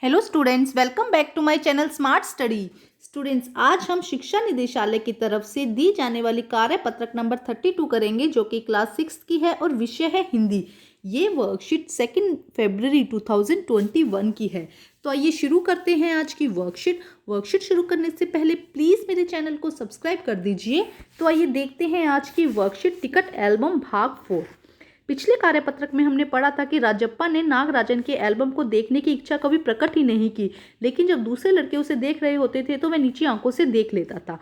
Hello students, welcome back to my channel smart study. Students, आज हम शिक्षा निदेशालय की तरफ से दी जाने वाली कार्यपत्रक नंबर 32 करेंगे, जो कि क्लास 6 की है और विषय है हिंदी। ये वर्कशीट 2 फरवरी 2021 की है। तो आइए शुरू करते हैं आज की वर्कशीट शुरू करने से पहले प्लीज़ मेरे चैनल को सब्सक्राइब कर दीजिए। तो आइए देखते हैं आज की वर्कशीट टिकट एल्बम भाग 4। पिछले कार्यपत्रक में हमने पढ़ा था कि राजप्पा ने नागराजन के एल्बम को देखने की इच्छा कभी प्रकट ही नहीं की, लेकिन जब दूसरे लड़के उसे देख रहे होते थे तो वह नीची आंखों से देख लेता था।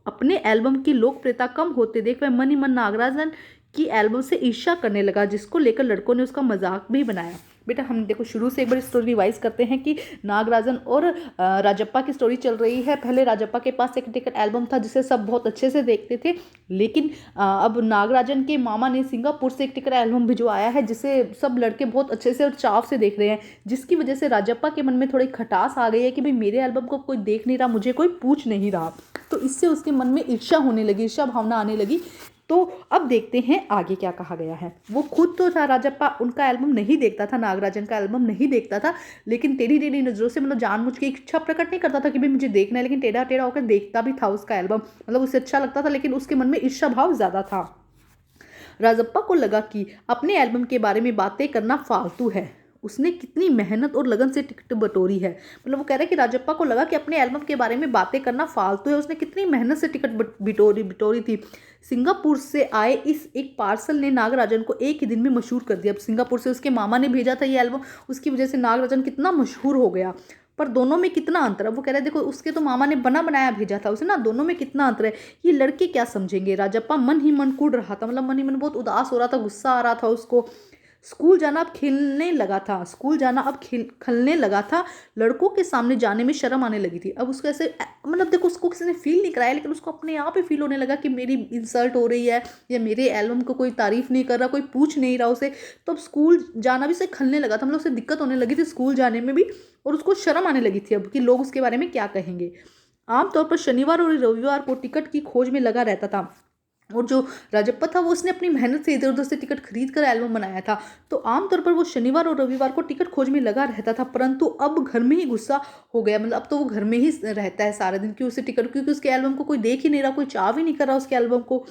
अपने एल्बम की लोकप्रियता कम होते देख वह मन ही मन नागराजन की एल्बम से ईर्ष्या करने लगा, जिसको लेकर लड़कों ने उसका मजाक भी बनाया। बेटा, हम देखो शुरू से एक बार स्टोरी रिवाइज करते हैं कि नागराजन और राजप्पा की स्टोरी चल रही है। पहले राजप्पा के पास एक टिकट एल्बम था जिसे सब बहुत अच्छे से देखते थे, लेकिन अब नागराजन के मामा ने सिंगापुर से एक टिकट एल्बम भिजवाया है जिसे सब लड़के बहुत अच्छे से और चाव से देख रहे हैं, जिसकी वजह से राजप्पा के मन में थोड़ी खटास आ गई है कि भाई मेरे एल्बम को कोई देख नहीं रहा, मुझे कोई पूछ नहीं रहा। तो इससे उसके मन में ईर्ष्या होने लगी, ईर्ष्या भावना आने लगी। तो अब देखते हैं आगे क्या कहा गया है। वो खुद तो था राजप्पा, उनका एल्बम नहीं देखता था, नागराजन का एल्बम नहीं देखता था, लेकिन टेढ़ी टेढ़ी नजरों से, मतलब जानबूझ के इच्छा प्रकट नहीं करता था कि भाई मुझे देखना है, लेकिन टेढ़ा टेढ़ा होकर देखता भी था उसका एल्बम। मतलब उसे अच्छा लगता था, लेकिन उसके मन में ईर्ष्या भाव ज्यादा था। राजप्पा को लगा कि अपने एल्बम के बारे में बातें करना फालतू है। उसने कितनी मेहनत और लगन से टिकट बटोरी है। मतलब वो कह रहा है कि राजप्पा को लगा कि अपने एल्बम के बारे में बातें करना फालतू है, उसने कितनी मेहनत से टिकट बिटोरी थी। सिंगापुर से आए इस एक पार्सल ने नागराजन को एक ही दिन में मशहूर कर दिया। अब सिंगापुर से उसके मामा ने भेजा था ये एल्बम, उसकी वजह से नागराजन कितना मशहूर हो गया। पर दोनों में कितना अंतर है, वो कह रहे हैं देखो उसके तो मामा ने बना बनाया भेजा था उसे ना, दोनों में कितना अंतर है। ये लड़के क्या समझेंगे। राजप्पा मन ही मन कूद रहा था, मतलब मन ही मन बहुत उदास हो रहा था, गुस्सा आ रहा था उसको। स्कूल जाना अब खिलने लगा था, खलने लगा था। लड़कों के सामने जाने में शर्म आने लगी थी। अब उसको ऐसे, मतलब देखो उसको किसी ने फील नहीं कराया, लेकिन उसको अपने आप ही फील होने लगा कि मेरी इंसल्ट हो रही है या मेरे एल्बम को कोई तारीफ नहीं कर रहा, कोई पूछ नहीं रहा उसे। तो अब स्कूल जाना भी उसे खलने लगा था, मतलब उसे दिक्कत होने लगी थी स्कूल जाने में भी, और उसको शर्म आने लगी थी अब कि लोग उसके बारे में क्या कहेंगे। आमतौर पर शनिवार और रविवार को टिकट की खोज में लगा रहता था, और जो राजप्पा था वो उसने अपनी मेहनत से इधर उधर से टिकट खरीद कर एल्बम बनाया था। तो आमतौर पर वो शनिवार और रविवार को टिकट खोज में लगा रहता था, परंतु अब घर में ही गुस्सा हो गया। मतलब अब तो वो घर में ही रहता है सारा दिन, कि उसे टिकट, क्योंकि उसके एल्बम को कोई देख ही नहीं रहा, कोई चाव ही नहीं कर रहा उसके एल्बम को।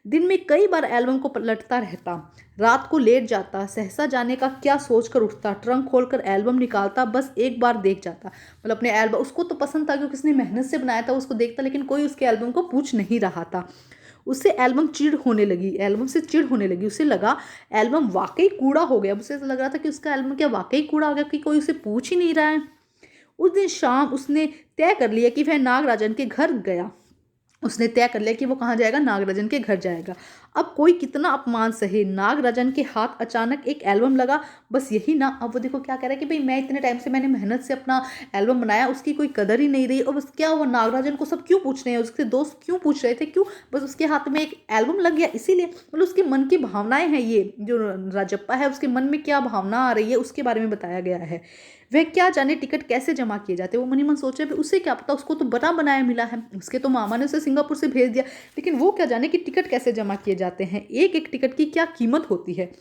दिन में कई बार एल्बम को पलटता रहता, रात को लेट जाता, सहसा जाने का क्या सोचकर उठता, ट्रंक खोलकर एल्बम निकालता, बस एक बार देख जाता। मतलब अपने एल्बम उसको तो पसंद था क्योंकि उसने मेहनत से बनाया था, उसको देखता, लेकिन कोई उसके एल्बम को पूछ नहीं रहा था। उससे एल्बम से चिढ़ होने लगी। उसे लगा एल्बम वाकई कूड़ा हो गया। उसे लग रहा था कि उसका एल्बम क्या वाकई कूड़ा हो गया, कि कोई उसे पूछ ही नहीं रहा है। उस दिन शाम उसने तय कर लिया कि वह नागराजन के घर गया। उसने तय कर लिया कि वो कहाँ जाएगा, नागराजन के घर जाएगा। अब कोई कितना अपमान सहे, नागराजन के हाथ अचानक एक एल्बम लगा। बस यही ना, अब वो देखो क्या कह रहा है कि भाई मैं इतने टाइम से मैंने मेहनत से अपना एल्बम बनाया, उसकी कोई कदर ही नहीं रही। और बस क्या हुआ, नागराजन को सब क्यों पूछ रहे हैं, उसके दोस्त क्यों पूछ रहे थे, क्यों, बस उसके हाथ में एक एल्बम लग गया इसीलिए। मतलब उसके मन की भावनाएं हैं, ये जो राजप्पा है उसके मन में क्या भावना आ रही है उसके बारे में बताया गया है। वह क्या जाने टिकट कैसे जमा किए जाते, वो मन ही मन सोच रहे, उसे क्या पता, उसको तो बना बनाया मिला है, उसके तो मामा ने उसे सिंगापुर से भेज दिया, लेकिन वो क्या जाने कि टिकट कैसे जमा किए जाते हैं, एक एक टिकट की क्या कीमत होती है।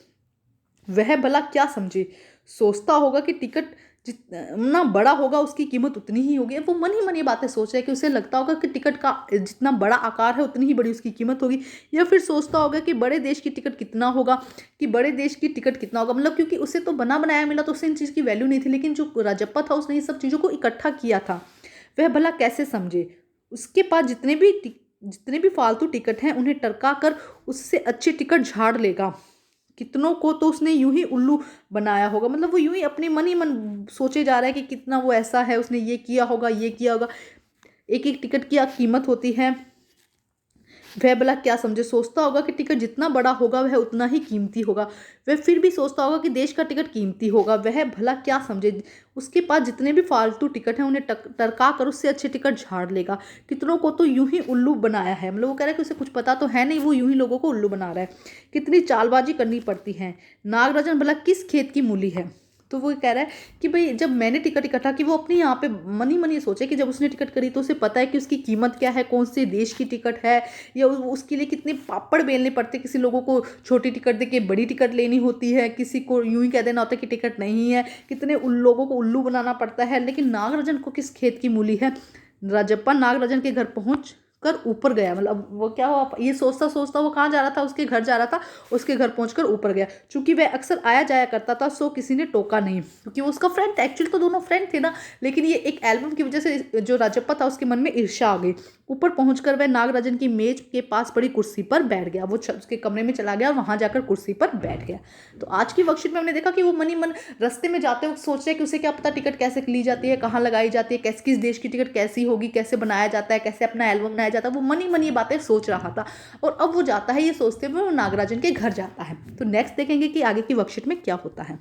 वह भला क्या समझे। सोचता होगा कि टिकट जितना बड़ा होगा उसकी कीमत उतनी ही होगी। वो मन ही मन ये बातें सोच रहा है कि उसे लगता होगा कि टिकट का जितना बड़ा आकार है उतनी ही बड़ी उसकी कीमत होगी, या फिर सोचता होगा कि बड़े देश की टिकट कितना होगा, कि बड़े देश की टिकट कितना होगा। मतलब क्योंकि उसे तो बना बनाया मिला, तो उसे इन चीज़ की वैल्यू नहीं थी, लेकिन जो राजप्पा था उसने ये सब चीज़ों को इकट्ठा किया था, वह भला कैसे समझे। उसके पास जितने भी फालतू टिकट हैं उन्हें टरका कर उससे अच्छे टिकट झाड़ लेगा। कितनों को तो उसने यूं ही उल्लू बनाया होगा। मतलब वो यूं ही अपने मन ही मन सोचे जा रहा है कि कितना वो ऐसा है, उसने ये किया होगा, ये किया होगा। एक एक टिकट की कीमत होती है, वह भला क्या समझे। सोचता होगा कि टिकट जितना बड़ा होगा वह उतना ही कीमती होगा। वह फिर भी सोचता होगा कि देश का टिकट कीमती होगा। वह भला क्या समझे। उसके पास जितने भी फालतू टिकट हैं उन्हें टरका कर उससे अच्छे टिकट झाड़ लेगा। कितनों को तो यूं ही उल्लू बनाया है। मतलब वो कह रहा है कि उसे कुछ पता तो है नहीं, वो यूं ही लोगों को उल्लू बना रहा है। कितनी चालबाजी करनी पड़ती है। नागराजन भला किस खेत की मूली है। तो वो कह रहा है कि भाई जब मैंने टिकट इकट्ठा की, वो अपने यहाँ पे मनी सोचे कि जब उसने टिकट करी तो उसे पता है कि उसकी कीमत क्या है, कौन से देश की टिकट है, या उसके लिए कितने पापड़ बेलने पड़ते, किसी लोगों को छोटी टिकट दे के बड़ी टिकट लेनी होती है, किसी को यूं ही कह देना होता है कि टिकट नहीं है, कितने उन लोगों को उल्लू बनाना पड़ता है। लेकिन नागराजन को किस खेत की मूली है। राजप्पा नागराजन के घर पहुंच कर ऊपर गया, मतलब वो क्या हुआ, ये सोचता सोचता वो कहाँ जा रहा था, उसके घर जा रहा था, उसके घर पहुंचकर ऊपर गया। चूंकि वह अक्सर आया जाया करता था सो किसी ने टोका नहीं, क्योंकि वो उसका फ्रेंड था। एक्चुअली तो दोनों फ्रेंड थे ना, लेकिन ये एक एल्बम की वजह से जो राजप्पा था उसके मन में ईर्ष्या आ गई। ऊपर पहुंचकर वह नागराजन की मेज के पास पड़ी कुर्सी पर बैठ गया। वो उसके कमरे में चला गया, वहां जाकर कुर्सी पर बैठ गया। तो आज की वर्कशीट में हमने देखा कि वो मनी मन रास्ते में जाते वक्त सोच रहे हैं कि उसे क्या पता टिकट कैसे ली जाती है, कहाँ लगाई जाती है, किस देश की टिकट कैसी होगी, कैसे बनाया जाता है, कैसे अपना एल्बम बनाया जाता है। वो मनी ये बातें सोच रहा था और अब वो जाता है, ये सोचते हुए वो नागराजन के घर जाता है। तो नेक्स्ट देखेंगे कि आगे की वर्कशीट में क्या होता है।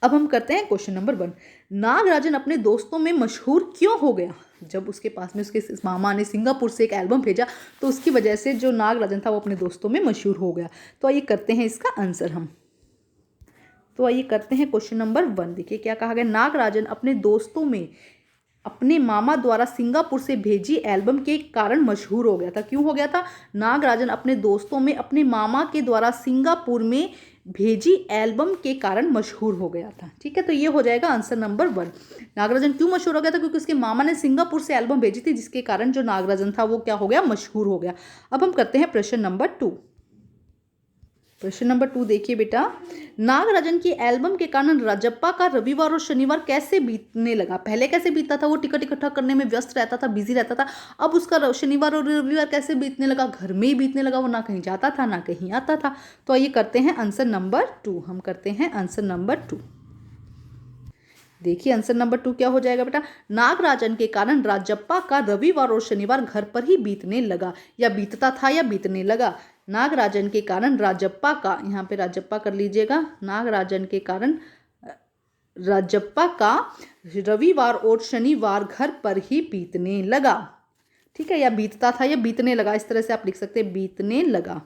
अब हम करते हैं क्वेश्चन नंबर 1। नागराजन अपने दोस्तों में मशहूर क्यों हो गया। जब उसके पास में उसके मामा ने सिंगापुर से एक एल्बम भेजा तो उसकी वजह से जो नागराजन था वो अपने दोस्तों में मशहूर हो गया। तो आइए करते हैं इसका आंसर हम। तो आइए करते हैं क्वेश्चन नंबर 1। देखिए क्या कहा गया। नागराजन अपने दोस्तों में अपने मामा द्वारा सिंगापुर से भेजी एल्बम के कारण मशहूर हो गया था। क्यों हो गया था। नागराजन अपने दोस्तों में अपने मामा के द्वारा सिंगापुर में भेजी एल्बम के कारण मशहूर हो गया था। ठीक है, तो ये हो जाएगा आंसर नंबर 1। नागराजन क्यों मशहूर हो गया था, क्योंकि उसके मामा ने सिंगापुर से एल्बम भेजी थी, जिसके कारण जो नागराजन था वो क्या हो गया, मशहूर हो गया। अब हम करते हैं प्रश्न नंबर 2। प्रश्न नंबर 2 देखिए बेटा। नागराजन की एल्बम के कारण राजप्पा का रविवार और शनिवार कैसे बीतने लगा। पहले कैसे बीतता था, वो टिकट इकट्ठा करने में व्यस्त रहता था, बिजी रहता था। अब उसका शनिवार और रविवार कैसे बीतने लगा, घर में ही बीतने लगा। वो ना कहीं जाता था ना कहीं आता था। तो आइए करते हैं आंसर नंबर 2। हम करते हैं आंसर नंबर 2। देखिए आंसर नंबर 2 क्या हो जाएगा बेटा। नागराजन के कारण राजप्पा का रविवार और शनिवार घर पर ही बीतने लगा, या बीतता था या बीतने लगा। नागराजन के कारण राजप्पा का, यहाँ पे राजप्पा कर लीजिएगा, नागराजन के कारण राजप्पा का रविवार और शनिवार घर पर ही बीतने लगा। ठीक है, या बीतता था या बीतने लगा, इस तरह से आप लिख सकते हैं, बीतने लगा।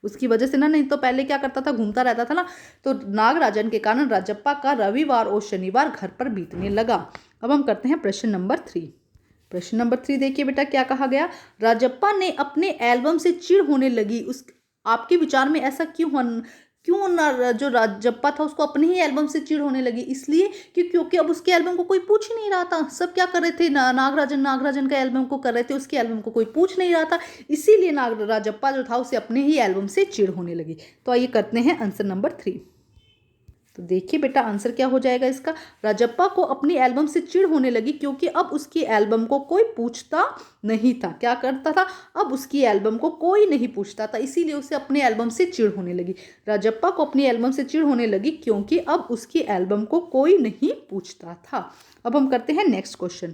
उसकी वजह से ना, नहीं तो पहले क्या करता था, घूमता रहता था ना। तो नागराजन के कारण राजप्पा का रविवार और शनिवार घर पर बीतने लगा। अब हम करते हैं प्रश्न नंबर 3। प्रश्न नंबर 3 देखिए बेटा क्या कहा गया। राजप्पा ने अपने एल्बम से चिढ़ होने लगी। उस आपके विचार में ऐसा क्यों ना जो राजप्पा था उसको अपने ही एल्बम से चिढ़ होने लगी। इसलिए क्योंकि अब उसके एल्बम को कोई पूछ ही नहीं रहा था। सब क्या कर रहे थे, नागराजन का एल्बम को कर रहे थे, उसके एल्बम को कोई पूछ नहीं रहा था। इसीलिए राजप्पा जो था उसे अपने ही एल्बम से चिढ़ होने लगी। तो आइए करते हैं आंसर नंबर 3। तो देखिए बेटा आंसर क्या हो जाएगा इसका। राजप्पा को अपनी एल्बम से चिढ़ होने लगी क्योंकि अब उसकी एल्बम को कोई पूछता नहीं था। क्या करता था, अब उसकी एल्बम को कोई नहीं पूछता था, इसीलिए उसे अपने एल्बम से चिढ़ होने लगी। राजप्पा को अपनी एल्बम से चिढ़ होने लगी क्योंकि अब उसकी एल्बम को कोई नहीं पूछता था। अब हम करते हैं नेक्स्ट क्वेश्चन।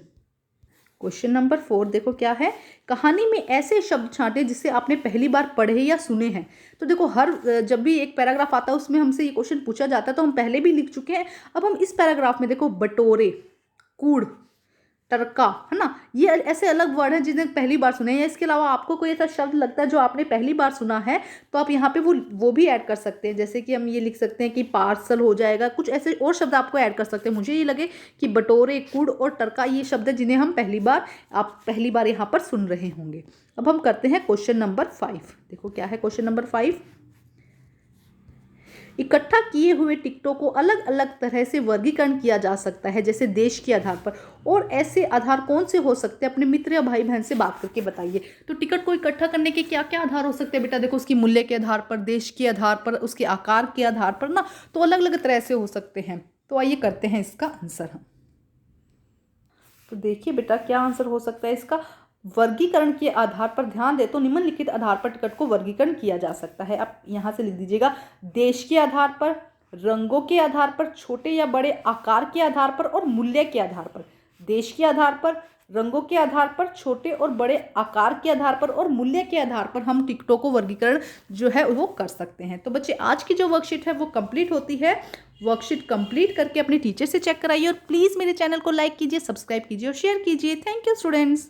क्वेश्चन नंबर 4 देखो क्या है। कहानी में ऐसे शब्द छांटे जिसे आपने पहली बार पढ़े या सुने हैं। तो देखो जब भी एक पैराग्राफ आता है उसमें हमसे ये क्वेश्चन पूछा जाता है, तो हम पहले भी लिख चुके हैं। अब हम इस पैराग्राफ में देखो बटोरे, कूड़, टरका, है ना, ये ऐसे अलग वर्ड हैं जिन्हें पहली बार सुने हैं। इसके अलावा आपको कोई ऐसा शब्द लगता है जो आपने पहली बार सुना है तो आप यहाँ पे वो भी ऐड कर सकते हैं। जैसे कि हम ये लिख सकते हैं कि पार्सल हो जाएगा, कुछ ऐसे और शब्द आपको ऐड कर सकते हैं। मुझे ये लगे कि बटोरे, कुड़ और टरका ये शब्द है जिन्हें हम आप पहली बार यहाँ पर सुन रहे होंगे। अब हम करते हैं क्वेश्चन नंबर 5। देखो क्या है क्वेश्चन नंबर 5। इकट्ठा किए हुए टिकटों को अलग अलग तरह से वर्गीकरण किया जा सकता है, जैसे देश के आधार पर। और ऐसे आधार कौन से हो सकते हैं, अपने मित्र या भाई बहन से बात करके बताइए। तो टिकट को इकट्ठा करने के क्या क्या आधार हो सकते हैं बेटा। देखो उसकी मूल्य के आधार पर, देश के आधार पर, उसके आकार के आधार पर ना, तो अलग अलग तरह से हो सकते हैं। तो आइए करते हैं इसका आंसर हम। तो देखिए बेटा क्या आंसर हो सकता है इसका। वर्गीकरण के आधार पर ध्यान दे तो निम्नलिखित आधार पर टिकट को वर्गीकरण किया जा सकता है। आप यहां से लिख दीजिएगा, देश के आधार पर, रंगों के आधार पर, छोटे या बड़े आकार के आधार पर और मूल्य के आधार पर। देश के आधार पर, रंगों के आधार पर, छोटे और बड़े आकार के आधार पर और मूल्य के आधार पर हम टिकटों को वर्गीकरण जो है वो कर सकते हैं। तो बच्चे आज की जो वर्कशीट है वो कंप्लीट होती है। वर्कशीट कंप्लीट करके अपने टीचर से चेक कराइए और प्लीज़ मेरे चैनल को लाइक कीजिए, सब्सक्राइब कीजिए और शेयर कीजिए। Thank you students.